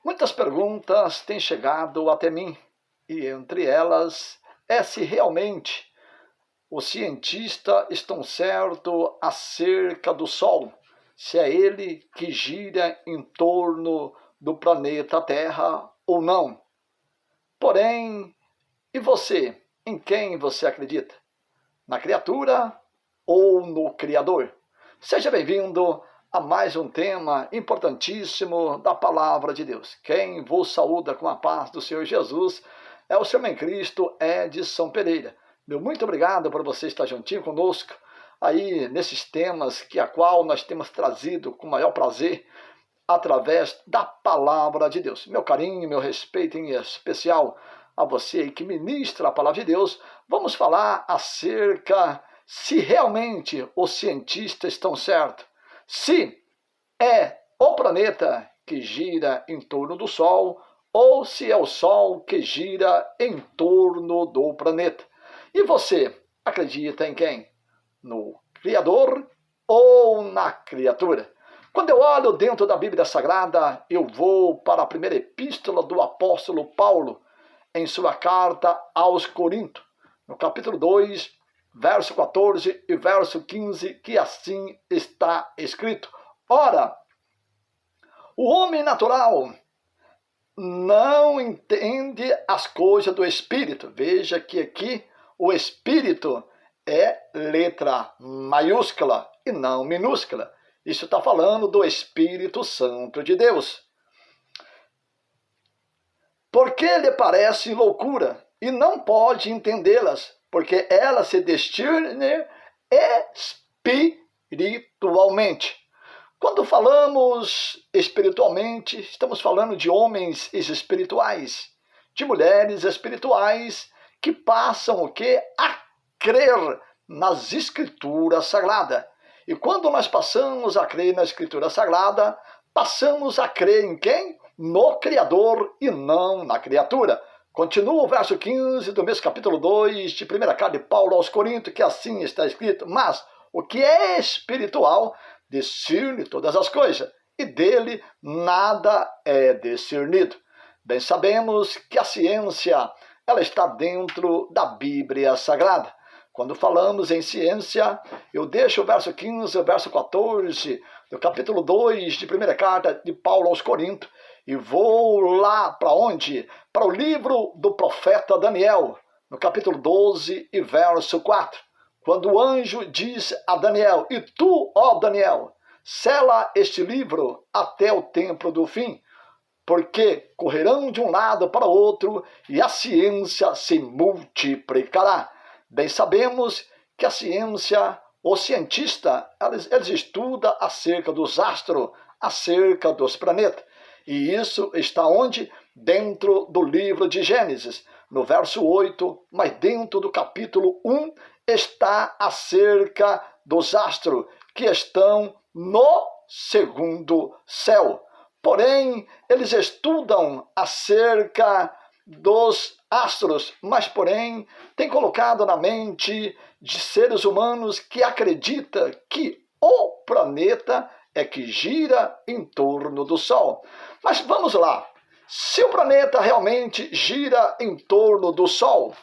Muitas perguntas têm chegado até mim, e entre elas é se realmente os cientistas estão certos acerca do Sol, se é ele que gira em torno do planeta Terra ou não. Porém, e você? Em quem você acredita? Na criatura ou no Criador? Seja bem-vindo a mais um tema importantíssimo da Palavra de Deus. Quem vos saúda com a paz do Senhor Jesus é o seu irmão em Cristo, Edson Pereira. Meu muito obrigado por você estar juntinho conosco aí nesses temas que a qual nós temos trazido com maior prazer através da Palavra de Deus. Meu carinho, meu respeito em especial a você que ministra a Palavra de Deus. Vamos falar acerca se realmente os cientistas estão certos. Se é o planeta que gira em torno do Sol ou se é o Sol que gira em torno do planeta. E você acredita em quem? No Criador ou na criatura? Quando eu olho dentro da Bíblia Sagrada, eu vou para a primeira epístola do apóstolo Paulo, em sua carta aos Coríntios, no capítulo 2, verso 14 e verso 15, que assim está escrito. Ora, o homem natural não entende as coisas do Espírito. Veja que aqui o Espírito é letra maiúscula e não minúscula. Isso está falando do Espírito Santo de Deus. Porque lhe parece loucura e não pode entendê-las, porque elas se discernem espiritualmente. Quando falamos espiritualmente, estamos falando de homens espirituais, de mulheres espirituais que passam o quê? A crer nas Escrituras Sagradas. E quando nós passamos a crer na Escritura Sagrada, passamos a crer em quem? No Criador e não na criatura. Continua o verso 15 do mesmo capítulo 2 de 1ª carta de Paulo aos Coríntios, que assim está escrito: mas o que é espiritual discerne todas as coisas, e dele nada é discernido. Bem sabemos que a ciência ela está dentro da Bíblia Sagrada. Quando falamos em ciência, eu deixo o verso 15, o verso 14 do capítulo 2 de 1ª carta de Paulo aos Coríntios e vou lá para onde? Para o livro do profeta Daniel, no capítulo 12 e verso 4. Quando o anjo diz a Daniel: e tu, ó Daniel, sela este livro até o tempo do fim, porque correrão de um lado para o outro e a ciência se multiplicará. Bem sabemos que a ciência, o cientista, eles estudam acerca dos astros, acerca dos planetas. E isso está onde? Dentro do livro de Gênesis, no verso 8, mas dentro do capítulo 1 está acerca dos astros que estão no segundo céu. Porém, eles estudam acerca dos astros, mas porém tem colocado na mente de seres humanos que acredita que o planeta é que gira em torno do Sol. Mas vamos lá, se o planeta realmente gira em torno do Sol,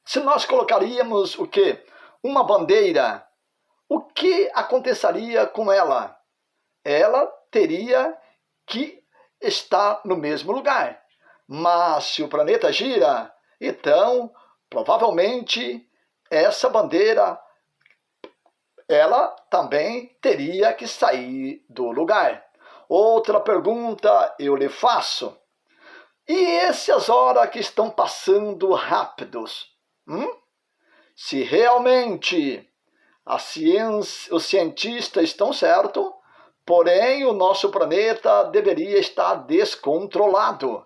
se nós colocaríamos o quê? Uma bandeira, o que aconteceria com ela? Ela teria que estar no mesmo lugar. Mas se o planeta gira, então provavelmente essa bandeira ela também teria que sair do lugar. Outra pergunta eu lhe faço. E essas horas que estão passando rápidos? Se realmente a ciência, os cientistas estão certos, porém o nosso planeta deveria estar descontrolado,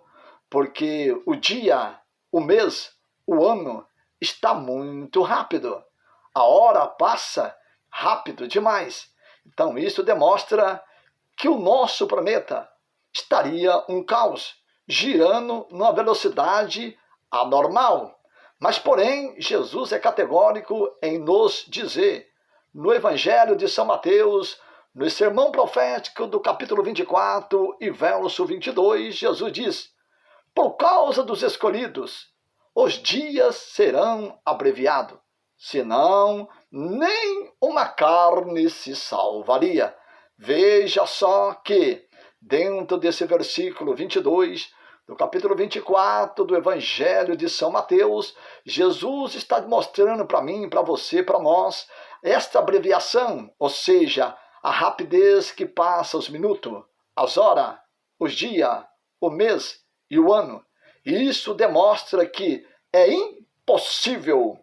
porque o dia, o mês, o ano está muito rápido. A hora passa rápido demais. Então isso demonstra que o nosso planeta estaria um caos, girando numa velocidade anormal. Mas, porém, Jesus é categórico em nos dizer, no Evangelho de São Mateus, No sermão profético do capítulo 24 e verso 22, Jesus diz: por causa dos escolhidos, os dias serão abreviados, senão nem uma carne se salvaria. Veja só que, dentro desse versículo 22, do capítulo 24 do Evangelho de São Mateus, Jesus está mostrando para mim, para você, para nós, esta abreviação, ou seja, a rapidez que passa os minutos, as horas, os dias, o mês e o ano. Isso demonstra que é impossível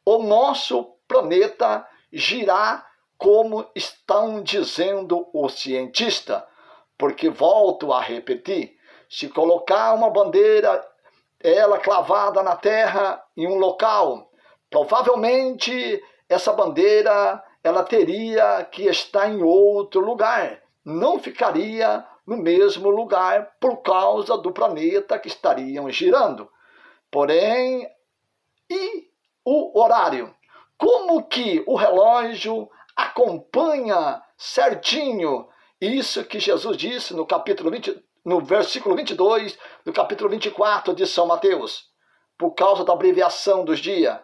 o nosso planeta girar como estão dizendo os cientistas. Porque, volto a repetir, se colocar uma bandeira, ela clavada na terra em um local, provavelmente essa bandeira ela teria que estar em outro lugar, não ficaria no mesmo lugar por causa do planeta que estariam girando. Porém, e o horário? Como que o relógio acompanha certinho isso que Jesus disse no versículo 22 do capítulo 24 de São Mateus? Por causa da abreviação dos dias.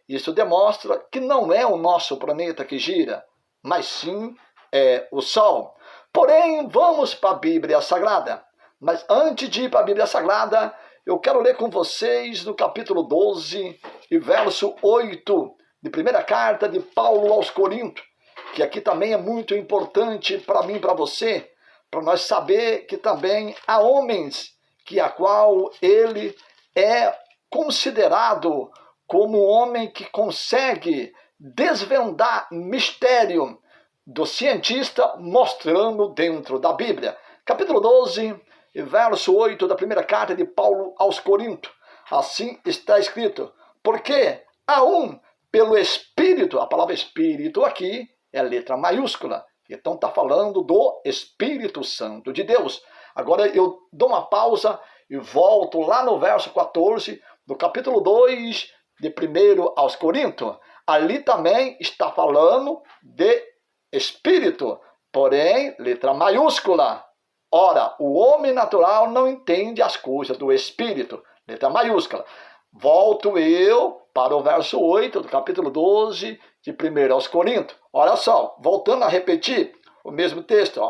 Isso demonstra que não é o nosso planeta que gira, mas sim é o Sol. Porém, vamos para a Bíblia Sagrada. Mas antes de ir para a Bíblia Sagrada, eu quero ler com vocês no capítulo 12 e verso 8, de primeira carta de Paulo aos Coríntios, que aqui também é muito importante para mim e para você, para nós saber que também há homens que a qual ele é considerado como um homem que consegue desvendar mistério do cientista mostrando dentro da Bíblia. Capítulo 12, verso 8 da primeira carta de Paulo aos Coríntios. Assim está escrito: porque há um pelo Espírito, a palavra Espírito aqui é letra maiúscula, então está falando do Espírito Santo de Deus. Agora eu dou uma pausa e volto lá no verso 14 do capítulo 2 de 1 aos Coríntios. Ali também está falando de Espírito, porém, letra maiúscula. Ora, o homem natural não entende as coisas do Espírito, letra maiúscula. Volto eu para o verso 8 do capítulo 12 de 1 aos Coríntios. Olha só, voltando a repetir o mesmo texto.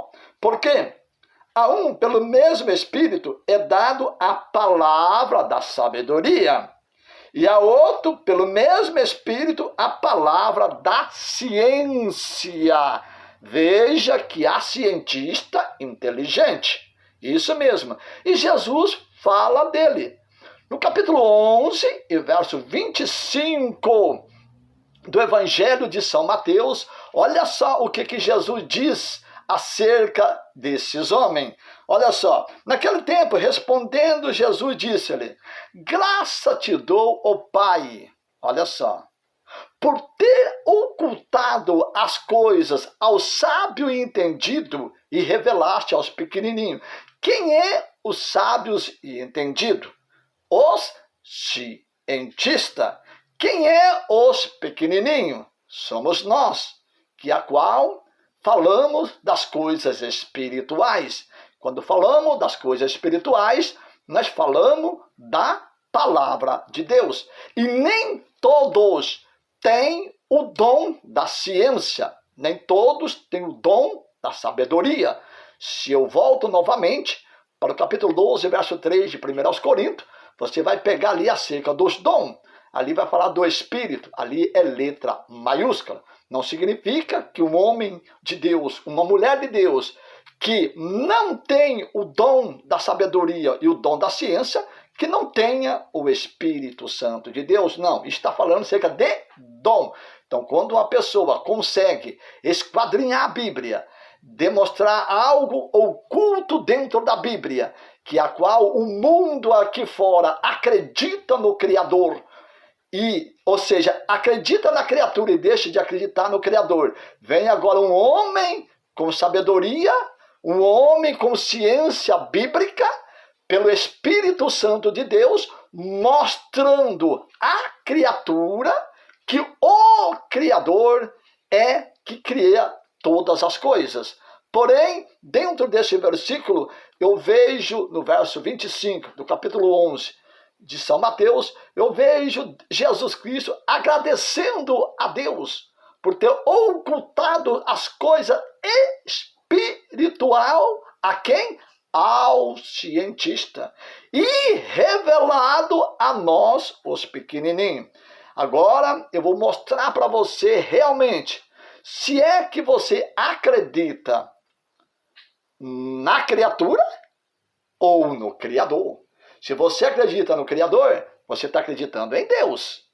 Porque a um, pelo mesmo Espírito, é dado a palavra da sabedoria, e a outro, pelo mesmo Espírito, a palavra da ciência. Veja que há cientista inteligente. Isso mesmo. E Jesus fala dele. No capítulo 11, e verso 25 do Evangelho de São Mateus, olha só o que Jesus diz acerca desses homens. Olha só, naquele tempo, respondendo, Jesus disse-lhe: graça te dou, ó Pai, olha só, por ter ocultado as coisas ao sábio e entendido e revelaste aos pequenininhos. Quem é os sábios e entendido? Os cientistas. Quem é os pequenininhos? Somos nós, que a qual falamos das coisas espirituais. Quando falamos das coisas espirituais, nós falamos da palavra de Deus. E nem todos têm o dom da ciência, nem todos têm o dom da sabedoria. Se eu volto novamente para o capítulo 12, verso 3 de 1 aos Coríntios, você vai pegar ali acerca dos dons. Ali vai falar do Espírito, ali é letra maiúscula. Não significa que um homem de Deus, uma mulher de Deus, que não tem o dom da sabedoria e o dom da ciência, que não tenha o Espírito Santo de Deus. Não, está falando acerca de dom. Então, quando uma pessoa consegue esquadrinhar a Bíblia, demonstrar algo oculto dentro da Bíblia, que a qual o mundo aqui fora acredita no Criador, ou seja, acredita na criatura e deixa de acreditar no Criador. Vem agora um homem com sabedoria, um homem com ciência bíblica, pelo Espírito Santo de Deus, mostrando à criatura que o Criador é que cria todas as coisas. Porém, dentro desse versículo, eu vejo no verso 25 do capítulo 11 de São Mateus, eu vejo Jesus Cristo agradecendo a Deus por ter ocultado as coisas espiritual a quem? Ao cientista. E revelado a nós, os pequenininhos. Agora eu vou mostrar para você realmente, se é que você acredita na criatura ou no Criador. Se você acredita no Criador, você está acreditando em Deus.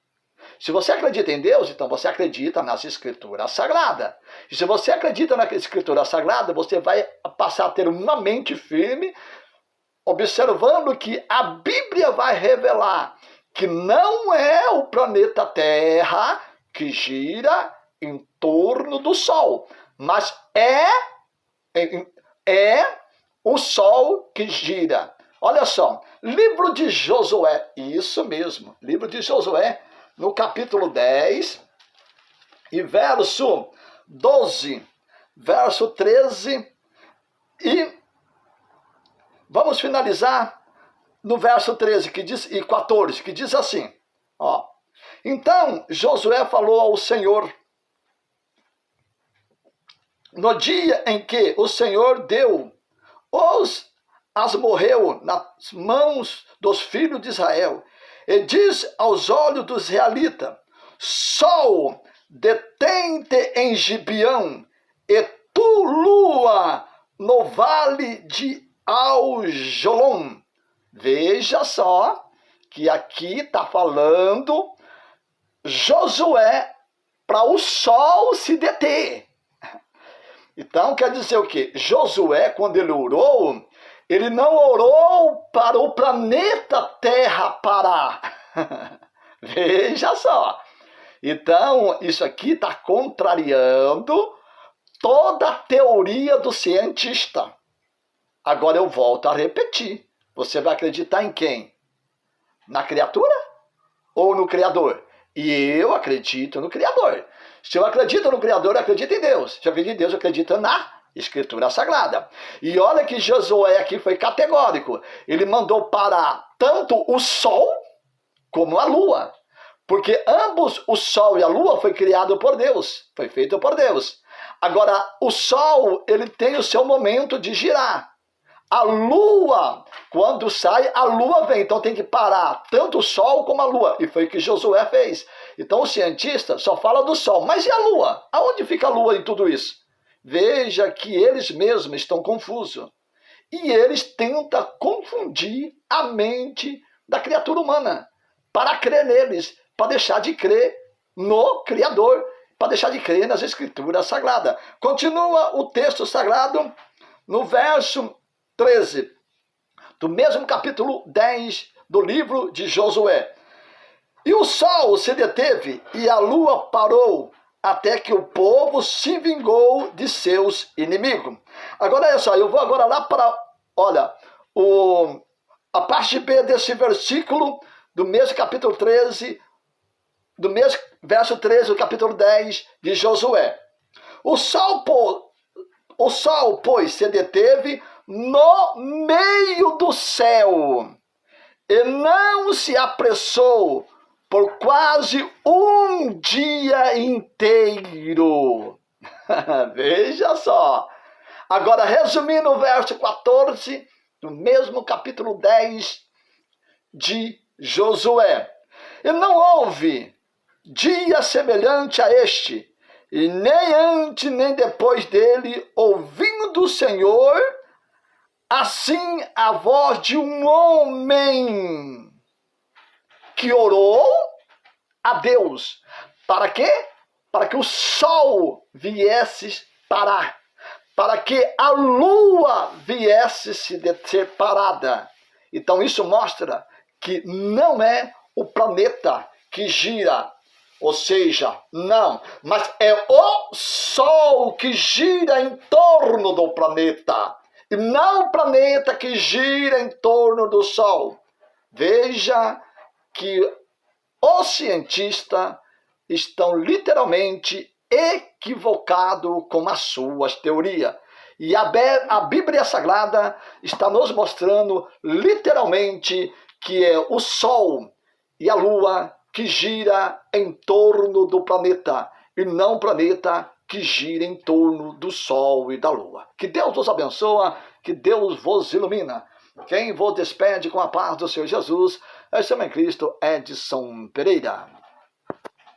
Se você acredita em Deus, então você acredita nas Escrituras Sagradas. E se você acredita na Escritura Sagrada, você vai passar a ter uma mente firme, observando que a Bíblia vai revelar que não é o planeta Terra que gira em torno do Sol, mas é o Sol que gira. Olha só, livro de Josué, isso mesmo, livro de Josué, no capítulo 10 e verso 12, verso 13 e vamos finalizar no verso 13 que diz, e 14, que diz assim, ó. Então Josué falou ao Senhor, no dia em que o Senhor as morreu nas mãos dos filhos de Israel, e diz aos olhos dos israelitas, Sol, detente em Gibeão, e tu, lua, no vale de Aljolom. Veja só que aqui está falando Josué para o sol se deter. Então quer dizer o quê? Josué, quando ele orou, ele não orou para o planeta Terra parar. Veja só. Então, isso aqui está contrariando toda a teoria do cientista. Agora eu volto a repetir. Você vai acreditar em quem? Na criatura ou no Criador? E eu acredito no Criador. Se eu acredito no Criador, eu acredito em Deus. Se eu acredito em Deus, eu acredito na Escritura Sagrada. E olha que Josué aqui foi categórico. Ele mandou parar tanto o sol como a lua. Porque ambos, o sol e a lua, foi criado por Deus. Foi feito por Deus. Agora, o sol, ele tem o seu momento de girar. A lua, quando sai, a lua vem. Então tem que parar tanto o sol como a lua. E foi o que Josué fez. Então o cientista só fala do sol. Mas e a lua? Aonde fica a lua em tudo isso? Veja que eles mesmos estão confusos. E eles tentam confundir a mente da criatura humana. Para crer neles. Para deixar de crer no Criador. Para deixar de crer nas Escrituras Sagradas. Continua o texto sagrado no verso 13, do mesmo capítulo 10 do livro de Josué. E o sol se deteve e a lua parou, até que o povo se vingou de seus inimigos. Agora olha só, eu vou agora lá para, olha, a parte B desse versículo, do mesmo capítulo 13, do mesmo verso 13 do capítulo 10 de Josué. O sol, pois, se deteve no meio do céu, e não se apressou por quase um dia inteiro. Veja só. Agora, resumindo o verso 14, do mesmo capítulo 10 de Josué. E não houve dia semelhante a este, e nem antes nem depois dele, ouvindo do Senhor, assim a voz de um homem que orou a Deus. Para quê? Para que o sol viesse parar. Para que a lua viesse ser parada. Então isso mostra que não é o planeta que gira. Ou seja, não, mas é o sol que gira em torno do planeta. E não o planeta que gira em torno do Sol. Veja que os cientistas estão literalmente equivocados com as suas teorias. E a Bíblia Sagrada está nos mostrando literalmente que é o Sol e a Lua que gira em torno do planeta, e não o planeta que gira em torno do Sol e da Lua. Que Deus vos abençoe, que Deus vos ilumina. Quem vos despede com a paz do Senhor Jesus é o Senhor em Cristo, Edson Pereira.